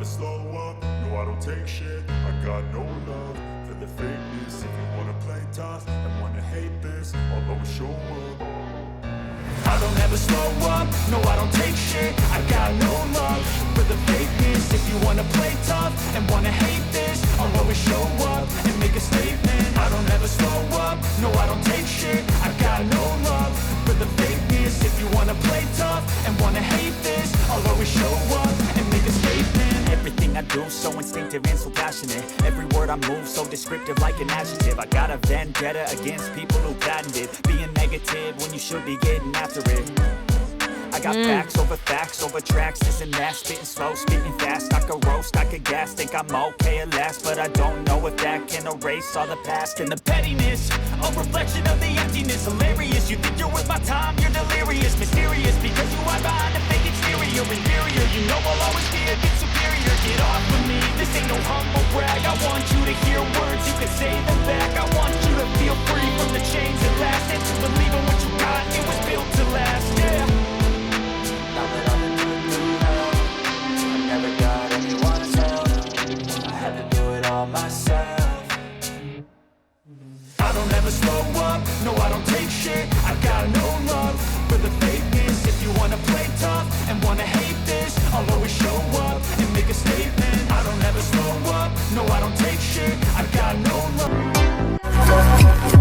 slow up, no I don't take shit. I got no love for the fakeness. If you wanna play tough and wanna hate this, I'll always show up. I don't ever slow up, no I don't take shit. I got no love for the fakeness. If you wanna play tough and wanna hate this, I'll always show up and make a statement. I don't ever slow up, no I don't take shit. I got no love for the fakeness. If you wanna play tough and wanna hate this, I'll always show up and make a statement. Everything I do so instinctive and so passionate. Every word I move so descriptive like an adjective. I got a vendetta against people who patented being negative when you should be getting after it. I got facts over tracks, this and that. Spitting slow, spitting fast, I could roast, I could gas. Think I'm okay at last, but I don't know if that can erase all the past. And the pettiness, a reflection of the emptiness. Hilarious, you think you're worth my time, you're delirious. Mysterious, because you hide behind a fake exterior. Inferior, you know I'll always be a bit superior. Get off of me, this ain't no humble brag. I want you to hear words, you can say them back. I want you to feel free from the chains at last, and to believe in what you got, it was built to last, yeah. Now that I've been through hell, I never got anyone's help. I had to do it all myself. I don't ever slow up, no I don't take shit. I got no love for the fakeness. If you wanna play tough and wanna hate this, I'll always show up and make a statement. I don't ever slow up, no I don't take shit. I got no love.